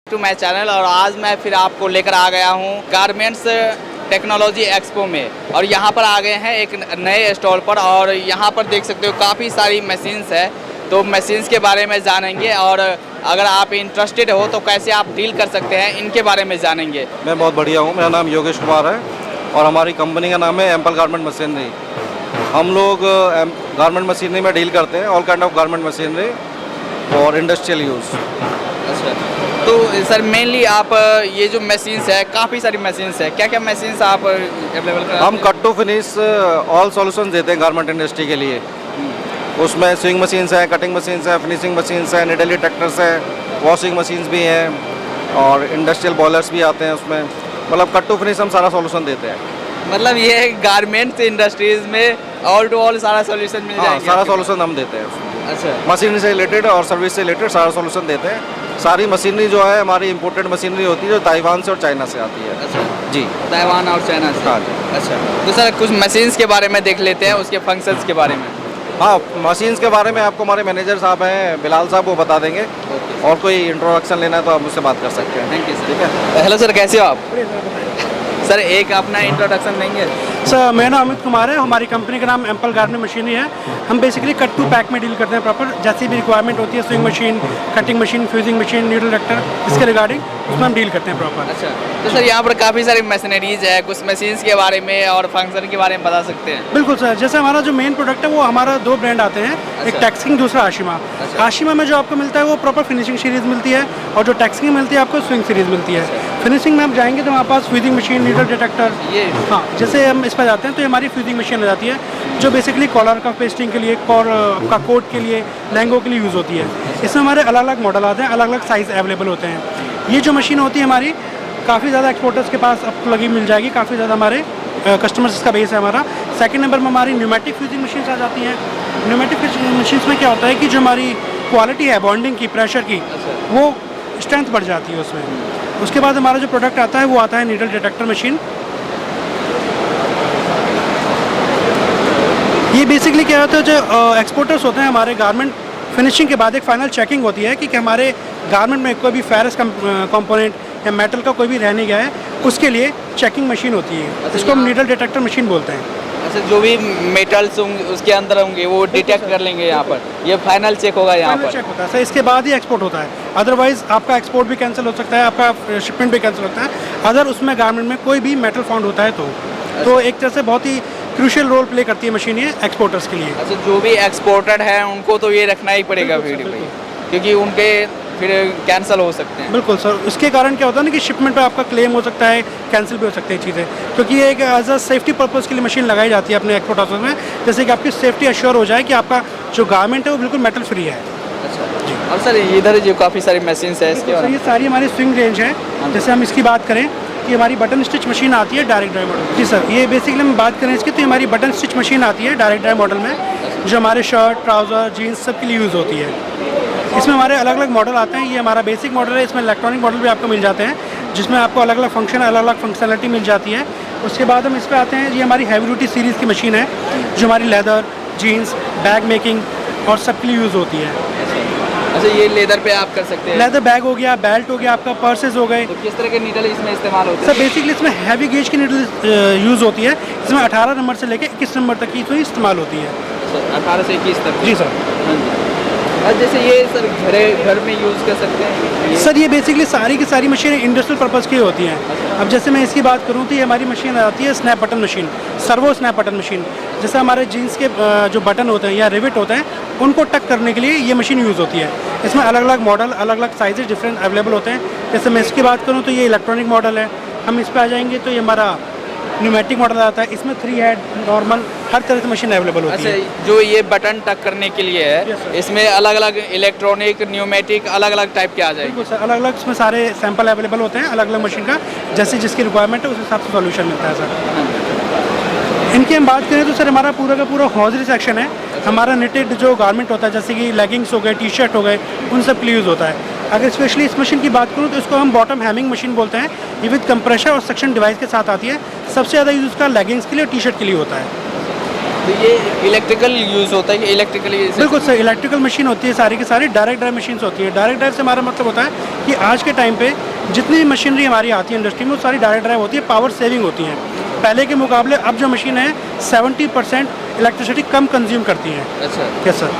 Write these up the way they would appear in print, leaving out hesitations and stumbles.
To my channel और आज मैं फिर आपको लेकर आ गया हूँ गारमेंट्स टेक्नोलॉजी एक्सपो में। और यहाँ पर आ गए हैं एक नए स्टॉल पर और यहाँ पर देख सकते हो काफ़ी सारी मशीन्स है। तो मशीन्स के बारे में जानेंगे और अगर आप इंटरेस्टेड हो तो कैसे आप डील कर सकते हैं इनके बारे में जानेंगे। मैं बहुत बढ़िया हूँ। मेरा नाम योगेश कुमार है और हमारी कंपनी का नाम है एम्पल गारमेंट मशीनरी। हम लोग गारमेंट मशीनरी में डील करते हैं, all kind of garment machinery और इंडस्ट्रियल यूज़। अच्छा, तो सर मेनली आप ये जो मशीन्स है, काफ़ी सारी मशीन्स है, क्या क्या मशीन्स आप अवेलेबल कराते हैं? हम cut to finish all solution देते हैं गारमेंट इंडस्ट्री के लिए। उसमें स्विंग मशीन्स है, कटिंग मशीन्स है, फिनिशिंग मशीन्स है, निडली ट्रैक्टर्स है, वॉशिंग मशीन्स भी हैं और इंडस्ट्रियल बॉयलर्स भी आते हैं उसमें। मतलब कट टू फिनिश हम सारा सॉल्यूशन देते हैं। मतलब ये गारमेंट्स इंडस्ट्रीज में ऑल टू ऑल सारा सॉल्यूशन मिल जाएगा? सारा सॉल्यूशन हम देते हैं उसमें। अच्छा, मशीनरी से रिलेटेड और सर्विस से रिलेटेड सारा सॉल्यूशन देते हैं। सारी मशीनरी जो है हमारी इंपोर्टेड मशीनरी होती है जो ताइवान से और चाइना से आती है। अच्छा जी, ताइवान और चाइना से। हाँ जी। अच्छा, तो सर कुछ मशीन्स के बारे में देख लेते हैं, उसके फंक्शंस के बारे में। हाँ, मशीन्स के बारे में आपको हमारे मैनेजर साहब हैं बिलाल साहब, वो बता देंगे। और कोई इंट्रोडक्शन लेना है तो आप मुझसे बात कर सकते हैं। Thank you sir. ठीक है। हेलो सर, कैसे हो आप? सर एक अपना इंट्रोडक्शन देंगे? सर मेरा नाम अमित कुमार है। हमारी कंपनी का नाम एम्पल गारमेंट मशीनरी है। हम बेसिकली कट टू पैक में डील करते हैं प्रॉपर। जैसी भी रिक्वायरमेंट होती है, swing machine, cutting machine, fusing machine, needle tractor, इसके रिगार्डिंग उसमें हम डील करते हैं प्रॉपर। अच्छा, तो सर यहाँ पर काफ़ी सारी मशीनरीज है, कुछ मशीन्स के बारे में और फंक्शन के बारे में बता सकते हैं? बिल्कुल सर, जैसे हमारा जो मेन प्रोडक्ट है वो हमारा दो ब्रांड आते हैं, एक टैक्सिंग, दूसरा आशिमा। आशिमा में जो आपको मिलता है वो प्रॉपर फिनिशिंग सीरीज मिलती है और जो टैक्सिंग मिलती है आपको स्विंग सीरीज मिलती है। फिनिशिंग में आप जाएंगे तो हमारे पास फ्यूजिंग मशीन, नीडल डिटेक्टर। ये हाँ, जैसे हम इस पर जाते हैं तो ये हमारी फ्यूजिंग मशीन हो जाती है जो बेसिकली कॉलर का पेस्टिंग के लिए और आपका कोट के लिए, लहंगों के लिए यूज़ होती है। इसमें हमारे अलग अलग मॉडल आते हैं, अलग अलग साइज़ अवेलेबल होते हैं। ये जो मशीन होती है हमारी काफ़ी ज़्यादा एक्सपोर्टर्स के पास आपको लगी मिल जाएगी, काफ़ी ज़्यादा हमारे कस्टमर्स का बेस है हमारा। सेकंड नंबर में हमारी न्यूमेटिक फ्यूजिंग मशीन्स आ जाती हैं। न्यूमेटिक फ्यूजिंग मशीन्स में क्या होता है कि जो हमारी क्वालिटी है बॉन्डिंग की, प्रेशर की, वो स्ट्रेंथ बढ़ जाती है उसमें। उसके बाद हमारा जो प्रोडक्ट आता है वो आता है नीडल डिटेक्टर मशीन। ये बेसिकली क्या होता है, जो एक्सपोर्टर्स होते हैं हमारे गारमेंट फिनिशिंग के बाद एक फाइनल चेकिंग होती है कि हमारे गारमेंट में कोई भी फेरस कंपोनेंट या मेटल का कोई भी रह नहीं गया है, उसके लिए चेकिंग मशीन होती है। इसको हम नीडल डिटेक्टर मशीन बोलते हैं। अच्छा, जो भी मेटल्स उसके अंदर होंगे वो डिटेक्ट कर लेंगे यहाँ पर, ये फाइनल चेक होगा यहाँ पर? चेक होता है सर, इसके बाद ही एक्सपोर्ट होता है। अदरवाइज आपका एक्सपोर्ट भी कैंसिल हो सकता है, आपका शिपमेंट भी कैंसिल होता है अगर उसमें गारमेंट में कोई भी मेटल फाउंड होता है तो एक तरह से बहुत ही क्रूशियल रोल प्ले करती है मशीन ये एक्सपोर्टर्स के लिए। अच्छा, जो भी एक्सपोर्टेड है उनको तो ये रखना ही पड़ेगा वीडियो पे, क्योंकि उनके फिर कैंसिल हो सकते हैं। बिल्कुल सर, उसके कारण क्या होता है ना कि शिपमेंट पे आपका क्लेम हो सकता है, कैंसिल भी हो सकती है चीज़ें, क्योंकि ये एक एज अ सेफ्टी पर्पज़ के लिए मशीन लगाई जाती है अपने एक्सपोर्ट हाउस में, जैसे कि आपकी सेफ्टी अश्योर हो जाए कि आपका जो गारमेंट है वो बिल्कुल मेटल फ्री है। अच्छा जी। और सर इधर जो काफ़ी सारी मशीन्स है इसके सर ये सारी हमारी स्विंग रेंज है। जैसे हम इसकी बात करें कि हमारी बटन स्टिच मशीन आती है डायरेक्ट ड्राइव मॉडल। जी सर, ये बेसिकली हम बात करें इसकी तो हमारी बटन स्टिच मशीन आती है डायरेक्ट ड्राइव मॉडल में, जो हमारे शर्ट, ट्राउज़र, जीन्स सब के लिए यूज़ होती है। इसमें हमारे अलग अलग मॉडल आते हैं। ये हमारा बेसिक मॉडल है, इसमें इलेक्ट्रॉनिक मॉडल भी आपको मिल जाते हैं जिसमें आपको अलग अलग फंक्शन, अलग अलग फंक्शनलिटी मिल जाती है। उसके बाद हम इस पर आते हैं, ये हमारी हैवी ड्यूटी सीरीज़ की मशीन है जो हमारी लेदर, जीन्स, बैग मेकिंग और सब के लिए यूज़ होती है। अच्छा, ये लेदर पे आप कर सकते हैं? लेदर बैग हो गया, बेल्ट हो गया, आपका पर्सेज हो गए। तो किस तरह के नीडल इसमें इस्तेमाल होते हैं? सर बेसिकली इसमें हैवी गेज की नीडल यूज़ होती है। इसमें 18 नंबर से लेकर 21 नंबर तक की तो इस्तेमाल होती है। 18 से 21 तक? जी सर। हाँ जी। और जैसे ये सर घर में यूज़ कर सकते हैं? सर ये बेसिकली सारी की सारी मशीनें इंडस्ट्रियल पर्पज़ की होती हैं। अब जैसे मैं इसकी बात करूँ तो ये हमारी मशीन आती है snap button machine, servo snap button machine. जैसे हमारे जीन्स के जो बटन होते हैं या रिविट होते हैं उनको टक करने के लिए ये मशीन यूज़ होती है। इसमें अलग अलग मॉडल, अलग अलग साइजेज डिफरेंट अवेलेबल होते हैं। जैसे मैं इसकी बात करूँ तो ये इलेक्ट्रॉनिक मॉडल है। हम इस पर आ जाएंगे तो ये हमारा न्यूमेटिक मॉडल आता है। इसमें 3 हेड, नॉर्मल, हर तरह की मशीन अवेलेबल होती है। अच्छा, जो ये बटन टक करने के लिए है, इसमें अलग अलग इलेक्ट्रॉनिक, न्यूमेटिक, अलग अलग टाइप के आ जाएंगे? बिल्कुल सर, अलग अलग इसमें सारे सैंपल अवेलेबल होते हैं अलग अलग मशीन का, जैसे जिसकी रिक्वायरमेंट है उस हिसाब से सॉल्यूशन मिलता है सर। इनकी हम बात करें तो सर हमारा पूरा का पूरा हॉजरी सेक्शन है। हमारा निटेड जो गारमेंट होता है जैसे कि लेगिंग्स हो गए, टी शर्ट हो गए, उन सब के लिए यूज़ होता है। अगर स्पेशली इस मशीन की बात करूँ तो इसको हम बॉटम हैमिंग मशीन बोलते हैं। ये विद कंप्रेशर और सक्शन डिवाइस के साथ आती है। सबसे ज़्यादा यूज़ उसका लेगिंग्स के लिए और टी शर्ट के लिए होता है। तो ये इलेक्ट्रिकल यूज़ होता है कि इलेक्ट्रिकली? बिल्कुल सर, इलेक्ट्रिकल मशीन होती है सारी की सारी, डायरेक्ट ड्राइव मशीन्स होती है। डायरेक्ट ड्राइव से हमारा मतलब होता है कि आज के टाइम पे जितनी मशीनरी हमारी आती है इंडस्ट्री में वो सारी डायरेक्ट ड्राइव होती है, पावर सेविंग होती है। पहले के मुकाबले अब जो मशीन है 70% इलेक्ट्रिसिटी कम कंज्यूम करती है। अच्छा, यस सर।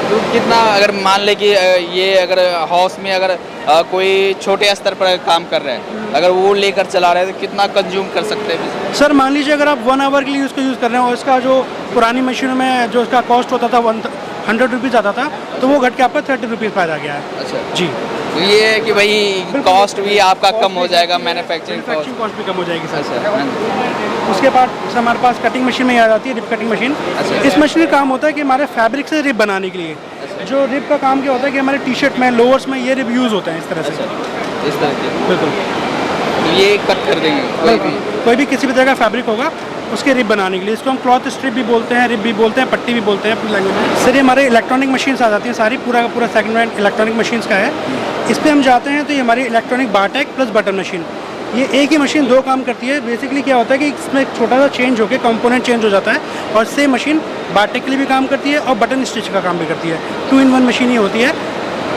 तो कितना, अगर मान ले कि ये अगर हाउस में अगर कोई छोटे स्तर पर काम कर रहे हैं, अगर वो लेकर चला रहे हैं तो कितना कंज्यूम कर सकते हैं? सर मान लीजिए अगर आप 1 आवर के लिए उसको यूज़ कर रहे हो और इसका जो पुरानी मशीनों में जो इसका कॉस्ट होता था 100 रुपीज़ आता था, तो वो घट के आपका 30 रुपीज़ पर आ गया है। अच्छा जी, तो ये है कि भाई कॉस्ट भी आपका कम हो जाएगा, मैन्युफैक्चरिंग कॉस्ट भी कम हो जाएगी सर। अच्छा, उसके बाद हमारे पास कटिंग मशीन में आ जाती है, रिप कटिंग मशीन। अच्छा। इस मशीन का काम होता है कि हमारे फैब्रिक से रिप बनाने के लिए। जो रिप का काम क्या होता है कि हमारे टी शर्ट में, लोअर्स में ये रिप यूज़ होते हैं इस तरह से। इस तरह के बिल्कुल, तो ये कट कर देंगे कोई भी किसी भी तरह का फैब्रिक होगा उसके रिप बनाने के लिए। इसको हम क्लॉथ स्ट्रिप भी बोलते हैं, रिप भी बोलते हैं, पट्टी भी बोलते हैं अपनी लैंग्वेज में। सर ये हमारे इलेक्ट्रॉनिक मशीन्स आ जाती हैं सारी, पूरा का पूरा सेगमेंट इलेक्ट्रॉनिक मशीन्स का है। इस पर हम जाते हैं तो ये हमारी इलेक्ट्रॉनिक बारटेक प्लस बटन मशीन, ये एक ही मशीन दो काम करती है। बेसिकली क्या होता है कि इसमें एक छोटा सा चेंज होकर कंपोनेंट चेंज हो जाता है और सेम मशीन बारटेक के लिए भी काम करती है और बटन स्टिच का काम भी करती है। 2 in 1 मशीन ही होती है।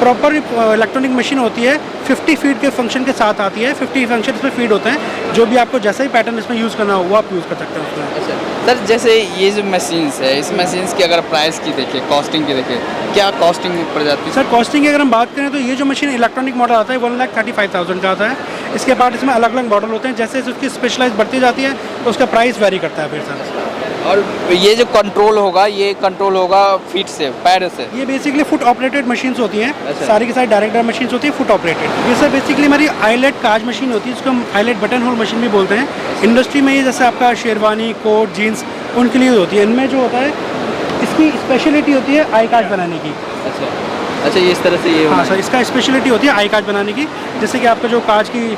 प्रॉपर इलेक्ट्रॉनिक मशीन होती है, 50 फीड के फंक्शन के साथ आती है। 50 फंक्शन इसमें फीड होते हैं, जो भी आपको जैसा ही पैटर्न इसमें यूज़ करना हो वो आप यूज़ कर सकते हैं उसमें। अच्छा सर, जैसे ये जो मशीन्स है, इस मशीन्स की अगर प्राइस की देखें, कॉस्टिंग की देखें, क्या कॉस्टिंग पड़ जाती है? सर कॉस्टिंग की अगर हम बात करें तो ये जो मशीन इलेक्ट्रॉनिक मॉडल आता है 1,35,000 का आता है। इसके बाद इसमें अलग अलग मॉडल होते हैं, जैसे जैसे उसकी स्पेशलाइज बढ़ती जाती है तो उसका प्राइस वेरी करता है फिर सर। और ये जो कंट्रोल होगा, ये कंट्रोल होगा फीट से, पैर से? ये बेसिकली फुट ऑपरेटेड मशीन्स होती हैं। अच्छा। सारी की सारी डायरेक्ट ड्राइव मशीन्स होती है, फुट ऑपरेटेड। ये सर बेसिकली हमारी आईलेट काज मशीन होती है, जिसको हम आईलेट बटन होल मशीन भी बोलते हैं। इंडस्ट्री में ये जैसे आपका शेरवानी, कोट, जीन्स उनके लिए होती है। इनमें जो होता है इसकी स्पेशलिटी होती है आई काज बनाने की। अच्छा अच्छा, ये इस तरह से ये हाँ सर, इसका स्पेशलिटी होती है आई काज बनाने की। जैसे कि आपका जो काज की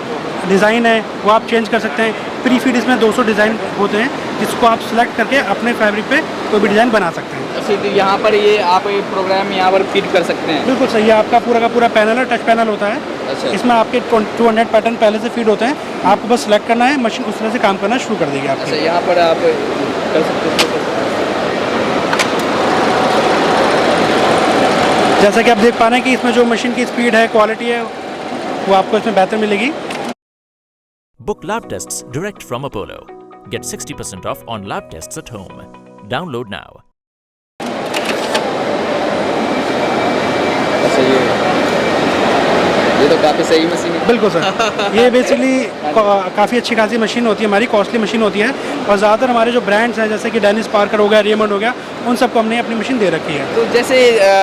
डिज़ाइन है वो आप चेंज कर सकते हैं। प्री फीड इसमें 200 डिज़ाइन होते हैं, जिसको आप सिलेक्ट करके अपने फैब्रिक पे कोई भी डिज़ाइन बना सकते हैं। अच्छा, तो यहाँ पर ये आप ये प्रोग्राम यहाँ पर फीड कर सकते हैं? बिल्कुल सही है, आपका पूरा का पूरा पैनल है, टच पैनल होता है। अच्छा। इसमें आपके 200 पैटर्न पहले से फीड होते हैं, आपको बस सिलेक्ट करना है, मशीन उस तरह से काम करना शुरू कर देगी अच्छा, आपको। यहाँ पर आप कर सकते हैं। जैसा कि आप देख पा रहे हैं कि इसमें जो मशीन की स्पीड है, क्वालिटी है, वो आपको इसमें बेहतर मिलेगी। Book lab tests direct from Apollo. Get 60% off on lab tests at home. Download now. अच्छा, ये तो काफ़ी सही मशीन है। बिल्कुल सर, ये बेसिकली काफ़ी अच्छी खासी मशीन होती है, हमारी कॉस्टली मशीन होती है। और ज़्यादातर हमारे जो ब्रांड्स हैं जैसे कि डेनिस पार्कर हो गया, रेमंड हो गया, उन सबको हमने अपनी मशीन दे रखी है। तो जैसे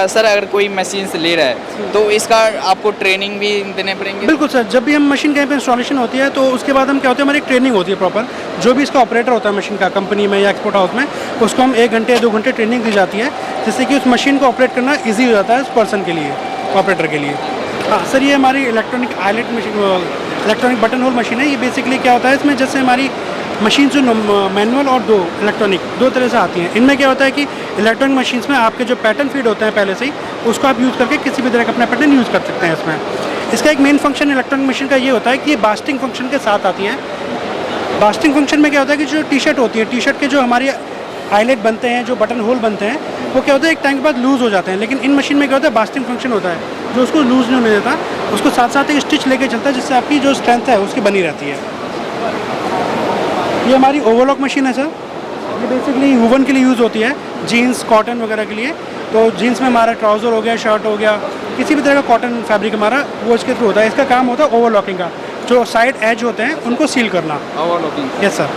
सर अगर कोई मशीन से ले रहा है तो इसका आपको ट्रेनिंग भी देने पड़ेंगे? बिल्कुल सर, जब भी हम मशीन कहीं पे इंस्टॉलेशन होती है तो उसके बाद हम क्या होते हैं, हमारी एक ट्रेनिंग होती है प्रॉपर। जो भी इसका ऑपरेटर होता है मशीन का, कंपनी में या एक्सपोर्ट हाउस में, उसको हम 1 घंटे या 2 घंटे ट्रेनिंग दी जाती है, जिससे कि उस मशीन को ऑपरेट करना ईजी हो जाता है उस पर्सन के लिए, ऑपरेटर के लिए। हाँ सर, ये हमारी electronic eyelet machine, electronic button whole machine है। ये बेसिकली क्या होता है, इसमें जैसे हमारी मशीन जो मैनुअल और इलेक्ट्रॉनिक दो तरह से आती हैं। इनमें क्या होता है कि इलेक्ट्रॉनिक मशीन्स में आपके जो पैटर्न फीड होते हैं पहले से ही, उसको आप यूज़ करके किसी भी तरह का अपना पैटर्न यूज़ कर सकते हैं इसमें। इसका एक मेन फंक्शन इलेक्ट्रॉनिक मशीन का ये होता है कि ये बास्टिंग फंक्शन के साथ आती है। बास्टिंग फंक्शन में क्या होता है कि जो टी शर्ट होती है, टी शर्ट के जो हमारी आईलेट बनते हैं, जो बटन होल बनते हैं, वो क्या होता है एक टाइम के बाद लूज़ हो जाते हैं। लेकिन इन मशीन में क्या होता है, बास्टिंग फंक्शन होता है जो उसको लूज़ नहीं होने देता, उसको साथ साथ एक स्टिच लेके चलता है, जिससे आपकी जो स्ट्रेंथ है उसकी बनी रहती है। ये हमारी ओवरलॉक मशीन है सर। ये बेसिकली वुवन के लिए यूज़ होती है, जीन्स, कॉटन वगैरह के लिए। तो जीन्स में हमारा ट्राउज़र हो गया, शर्ट हो गया, किसी भी तरह का कॉटन फैब्रिक हमारा वो इसके थ्रू होता है। इसका काम होता है ओवरलॉकिंग का, जो साइड एज होते हैं उनको सील करना। ओवरलॉकिंग? Yes sir.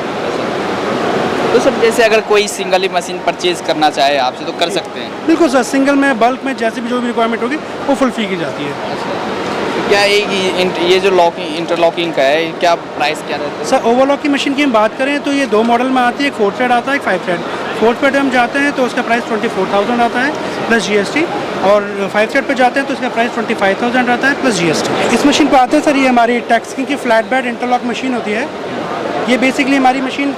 तो सर जैसे अगर कोई सिंगल ही मशीन परचेज करना चाहे आपसे तो कर सकते हैं? बिल्कुल सर, सिंगल में, बल्क में, जैसे भी जो भी रिक्वायरमेंट होगी वो फुल फी की जाती है। अच्छा, तो क्या ये जो लॉकिंग, इंटरलॉकिंग का है, क्या प्राइस क्या रहता है? सर ओवरलॉक की मशीन की हम बात करें तो ये 2 मॉडल में आती है, एक 4 थ्रेड आता है, एक 5 थ्रेड। 4 थ्रेड हम जाते हैं तो उसका प्राइस 24,000 आता है प्लस GST, और 5 थ्रेड पे जाते हैं तो उसका प्राइस 25,000 रहता है प्लस GST। इस मशीन पर आते हैं सर, ये हमारी टैक्सकिंग की फ्लैट बेड इंटरलॉक मशीन होती है। ये बेसिकली हमारी मशीन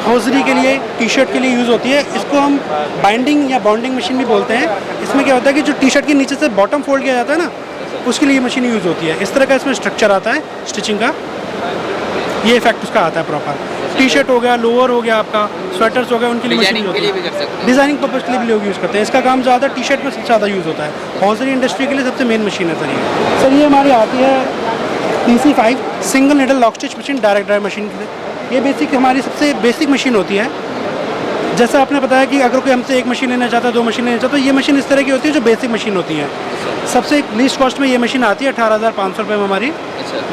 हौजरी के लिए, टी शर्ट के लिए यूज़ होती है। इसको हम बाइंडिंग या बॉन्डिंग मशीन भी बोलते हैं। इसमें क्या होता है कि जो टी शर्ट के नीचे से बॉटम फोल्ड किया जाता है ना, उसके लिए ये मशीन यूज़ होती है। इस तरह का इसमें स्ट्रक्चर आता है स्टिचिंग का। ये इफेक्ट उसका आता है प्रॉपर। टी शर्ट हो गया, लोअर हो गया, आपका स्वेटर्स हो गया, उनके लिए मशीन डिजाइनिंग के लिए भी कर सकते हैं। डिज़ाइनिंग पर्पज़ के लिए भी लोग यूज़ करते हैं। इसका काम ज़्यादा टी शर्ट में सबसे ज़्यादा यूज़ होता है। हॉजरी इंडस्ट्री के लिए सबसे मेन मशीन है सर ये। सर ये हमारी आती है TC5 single needle lock stitch machine, direct drive machine के लिए। ये बेसिक हमारी सबसे बेसिक मशीन होती है। जैसा आपने बताया कि अगर कोई हमसे एक मशीन लेना चाहता है, 2 मशीन लेना चाहता है, तो ये मशीन इस तरह की होती है जो बेसिक मशीन होती है। सबसे लीस्ट कॉस्ट में ये मशीन आती है 18,500 रुपये में हमारी।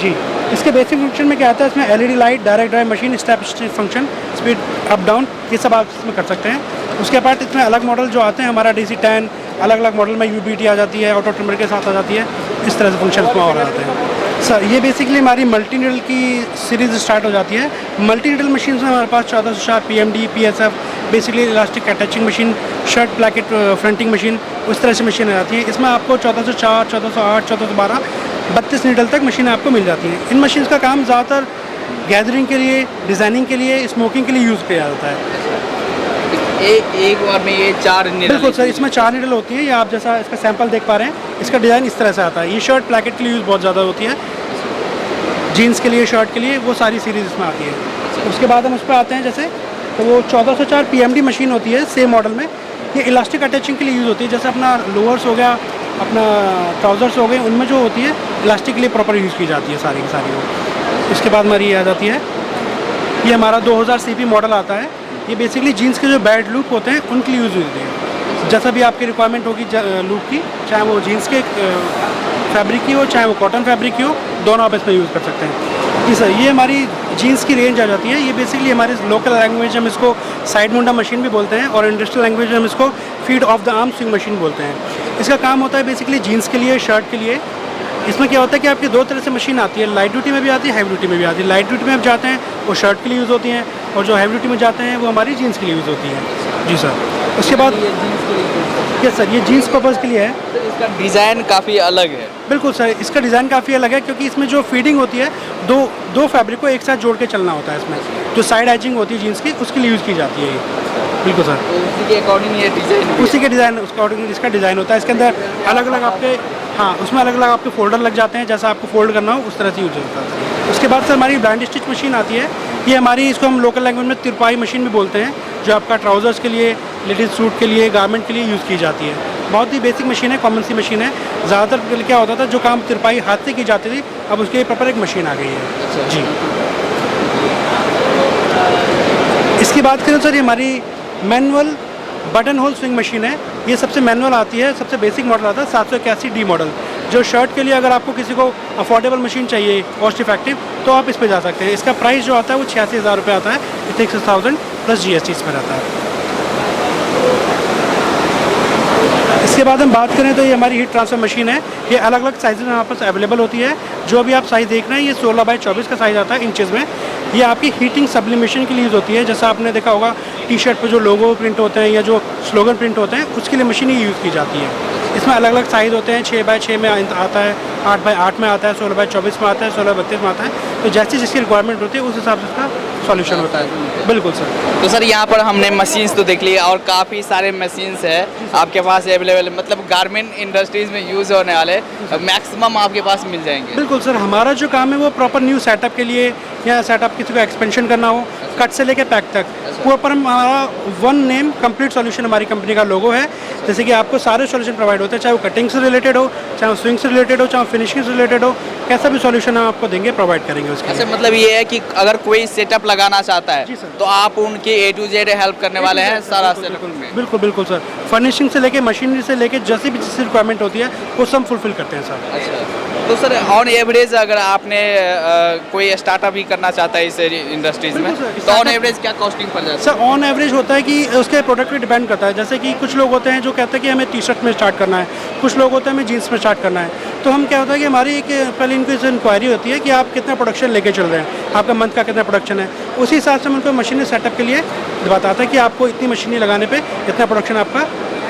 जी, इसके बेसिक फंक्शन में क्या आता है, इसमें LED light, direct drive machine, step function, speed up down, ये सब आप इसमें कर सकते हैं। उसके बाद इसमें अलग मॉडल जो आते हैं, हमारा DC10 अलग अलग मॉडल में UBT आ जाती है, ऑटो ट्रिमर के साथ आ जाती है। इस तरह से फंक्शन इसमें और आते हैं सर। ये बेसिकली हमारी मल्टी नीडल की सीरीज़ स्टार्ट हो जाती है। मल्टी नीडल मशीन में हमारे पास 1404 PMD, PSF, basically elastic attaching machine, shirt placket fronting machine, उस तरह से मशीन आ जाती है। इसमें आपको 1404, 1408, 1412, 32 नीडल तक मशीनें आपको मिल जाती हैं। इन मशीन का काम ज़्यादातर गैदरिंग के लिए, डिज़ाइनिंग के लिए, स्मोकिंग के लिए यूज़ किया जाता है। एक बार में ये 4 नीडल? बिल्कुल सर, इसमें 4 नीडल होती है। ये आप जैसा इसका सैंपल देख पा रहे हैं, इसका डिज़ाइन इस तरह से आता है। ये शर्ट प्लैकेट के लिए यूज़ बहुत ज़्यादा होती है, जीन्स के लिए, शर्ट के लिए, वो सारी सीरीज़ इसमें आती है। उसके बाद हम उस पर आते हैं, जैसे तो वो 1404 PMD मशीन होती है सेम मॉडल में। ये इलास्टिक अटैचिंग के लिए यूज़ होती है। जैसे अपना लोअर्स हो गया, अपना ट्राउज़र्स हो गए, उनमें जो होती है इलास्टिक के लिए प्रॉपर यूज़ की जाती है सारी की सारी वो। इसके बाद हमारी ये आ जाती है, ये हमारा 2000 CP मॉडल आता है। ये बेसिकली जीन्स के जो बैड लूप होते हैं उनके लिए यूज़ होती है। जैसा भी आपकी रिक्वायरमेंट होगी लूप की, चाहे वो जीन्स के फैब्रिक की हो, चाहे वो कॉटन फैब्रिक की हो, दोनों आप इसमें यूज़ कर सकते हैं। जी सर, ये हमारी जीन्स की रेंज आ जाती है। ये बेसिकली हमारे लोकल लैंग्वेज हम इसको साइड मुंडा मशीन भी बोलते हैं, और इंडस्ट्रियल लैंग्वेज में हम इसको feed of the arm swing machine बोलते हैं। इसका काम होता है बेसिकली जीन्स के लिए, शर्ट के लिए। इसमें क्या होता है कि आपकी 2 तरह से मशीन आती है, लाइट ड्यूटी में भी आती है, हैवी ड्यूटी में भी आती है। लाइट ड्यूटी में आप जाते हैं वो शर्ट के लिए यूज़ होती हैं, और जो हैवी ड्यूटी में जाते हैं वो हमारी जीन्स के लिए यूज़ होती हैं। जी सर, उसके बाद यस सर, ये जीन्स पर्पज़ के लिए है। इसका डिज़ाइन काफ़ी अलग है। बिल्कुल सर, इसका डिज़ाइन काफ़ी अलग है, क्योंकि इसमें जो फीडिंग होती है, दो फैब्रिक को एक साथ जोड़ के चलना होता है। इसमें जो साइड एजिंग होती है जीन्स की, उसके लिए यूज़ की जाती है ये। बिल्कुल सर, तो उसी के अकॉर्डिंग ये डिज़ाइन, उसी के डिज़ाइन, उसके अकॉर्डिंग इसका डिज़ाइन होता है। इसके अंदर अलग अलग आपके, हाँ, उसमें अलग अलग आपके फोल्डर लग जाते हैं, जैसा आपको फोल्ड करना हो उस तरह से यूज होता है। उसके बाद सर हमारी ब्लाइंड स्टिच मशीन आती है। ये हमारी, इसको हम लोकल लैंग्वेज में तिरपाई मशीन भी बोलते हैं, जो आपका ट्राउज़र्स के लिए, लेडीज सूट के लिए, गारमेंट के लिए यूज़ की जाती है। बहुत ही बेसिक मशीन है, कॉमन सी मशीन है। ज़्यादातर क्या होता था, जो काम तिरपाई हाथ से की जाती थी, अब उसके लिए प्रॉपर एक मशीन आ गई है। जी, इसकी बात करें सर, ये हमारी manual button whole swing machine है। ये सबसे मैनुअल आती है, सबसे बेसिक मॉडल आता है 781D मॉडल। जो शर्ट के लिए अगर आपको किसी को अफोर्डेबल मशीन चाहिए, कॉस्ट इफेक्टिव, तो आप इस पे जा सकते हैं। इसका प्राइस जो आता है वो 86,000 रुपये आता है, 6,000 प्लस GST इसमें रहता है। इसके बाद हम बात करें तो ये हमारी हीट ट्रांसफर मशीन है। ये अलग अलग साइज़ में हमारे पास अवेलेबल होती है। जो भी आप साइज़ देख रहे हैं, ये 16x24 का साइज़ आता है इंचेस में। ये आपकी हीटिंग सब्लिमेशन के लिए यूज़ होती है। जैसा आपने देखा होगा टी शर्ट पर जो लोगो प्रिंट होते हैं या जो स्लोगन प्रिंट होते हैं, उसके लिए मशीन ही यूज़ की जाती है। इसमें अलग अलग साइज़ होते हैं, 6x6 में आता है, 8x8 में आता है, 16x24 में आता है, 16x32 में आता है। तो जैसी जिसकी रिक्वायरमेंट होती है उस हिसाब से इसका सॉल्यूशन होता है। बिल्कुल सर। तो सर यहाँ पर हमने मशीन्स तो देख ली, और काफ़ी सारे मशीन्स है आपके पास अवेलेबल, मतलब गारमेंट इंडस्ट्रीज़ में यूज़ होने वाले मैक्सिमम आपके पास मिल जाएंगे। बिल्कुल सर, हमारा जो काम है वो प्रॉपर न्यू सेटअप के लिए, या सेटअप किसी को एक्सपेंशन करना हो, कट से लेके पैक तक, प्रॉपर हमारा वन नेम कंप्लीट सॉल्यूशन हमारी कंपनी का लोगो है। जैसे कि आपको सारे सॉल्यूशन प्रोवाइड होते हैं, चाहे वो कटिंग से रिलेटेड हो, चाहे वो स्विंग से रिलेटेड हो, चाहे वो फिनिशिंग से रिलेटेड हो, कैसा भी सॉल्यूशन हम आपको देंगे, प्रोवाइड करेंगे उसके लिए। अच्छा, मतलब ये है कि अगर कोई सेटअप लगाना चाहता है जी सर, तो आप उनकी A to Z हेल्प करने वाले हैं सारा सेटअप में? बिल्कुल बिल्कुल सर, फर्निशिंग से लेके मशीनरी से लेके जैसी भी जिसकी रिक्वायरमेंट होती है वो सब फुलफिल करते हैं सर। अच्छा, तो सर ऑन एवरेज अगर आपने कोई स्टार्टअप भी करना चाहता है इस इंडस्ट्रीज़ में, तो ऑन एवरेज क्या कॉस्टिंग पड़ जाता है? सर ऑन एवरेज होता है कि उसके प्रोडक्ट पे डिपेंड करता है। जैसे कि कुछ लोग होते हैं जो कहते हैं कि हमें टी शर्ट में स्टार्ट करना है, कुछ लोग होते हैं हमें जीन्स में स्टार्ट करना है। तो हम क्या होता है कि हमारी एक पहले इनकी इंक्वायरी होती है कि आप कितना प्रोडक्शन लेके चल रहे हैं, आपका मंथ का कितना प्रोडक्शन है। उसी हिसाब से हम उनको मशीनी सेटअप के लिए बताता है कि आपको इतनी मशीनी लगाने पे इतना प्रोडक्शन आपका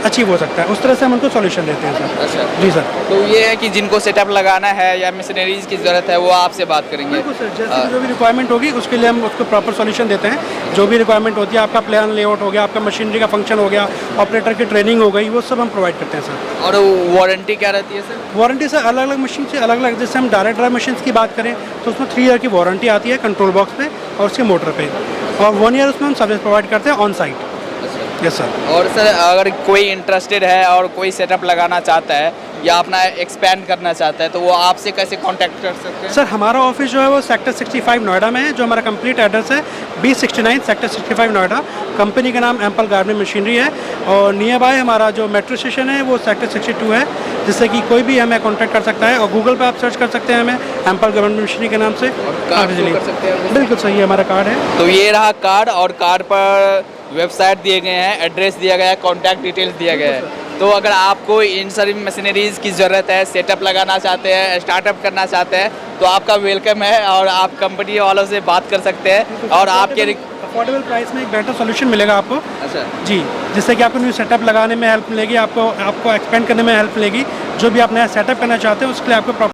अचीव हो सकता है। उस तरह से हम उनको सॉल्यूशन देते हैं सर। अच्छा, जी सर। तो ये है कि जिनको सेटअप लगाना है या मशीनरीज की ज़रूरत है वो आपसे बात करेंगे। बिल्कुल सर, जैसे जो भी रिक्वायरमेंट होगी उसके लिए हम उसको प्रॉपर सॉल्यूशन देते हैं। जो भी रिक्वायरमेंट होती है, आपका प्लान लेआउट हो गया, आपका मशीनरी का फंक्शन हो गया, ऑपरेटर की ट्रेनिंग हो गई, वो सब हम प्रोवाइड करते हैं सर। और वारंटी क्या रहती है सर? वारंटी सर अलग अलग मशीन से अलग अलग, जैसे हम डायरेक्ट ड्राइव मशीन की बात करें तो उसमें 3 ईयर की वारंटी आती है कंट्रोल बॉक्स पे और उसके मोटर पे, और 1 ईयर उसमें हम सर्विस प्रोवाइड करते हैं ऑन साइट। Yes sir. और सर अगर कोई इंटरेस्टेड है और कोई सेटअप लगाना चाहता है या अपना एक्सपेंड करना चाहता है तो वो आपसे कैसे कांटेक्ट कर सकते हैं? सर हमारा ऑफिस जो है वो सेक्टर 65 नोएडा में है। जो हमारा कंप्लीट एड्रेस है B69 सेक्टर 65 नोएडा। कंपनी का नाम एम्पल गार्मेंट मशीनरी है, और नियर बाय हमारा जो मेट्रो स्टेशन है वो सेक्टर 62 है, जिससे कि कोई भी हमें कांटेक्ट कर सकता है। और गूगल पे आप सर्च कर सकते हैं हमें एम्पल गार्मेंट मशीनरी के नाम से। कार्ड शो कर सकते हैं? बिल्कुल सही, हमारा कार्ड है। तो ये रहा कार्ड, और कार्ड पर वेबसाइट दिए गए हैं, एड्रेस दिया गया है, कॉन्टैक्ट डिटेल्स दिया गया है। तो अगर आपको इन सारी मशीनरीज़ की ज़रूरत है, सेटअप लगाना चाहते हैं, स्टार्टअप करना चाहते हैं, तो आपका वेलकम है और आप कंपनी वालों से बात कर सकते हैं और आपके अफोर्डेबल प्राइस में एक बेटर सॉल्यूशन मिलेगा आपको। अच्छा जी, जिससे कि आपको न्यू सेटअप लगाने में हेल्प मिलेगी, आपको एक्सपेंड करने में हेल्प मिलेगी। जो भी आप नया सेटअप करना चाहते हैं उसके लिए आपको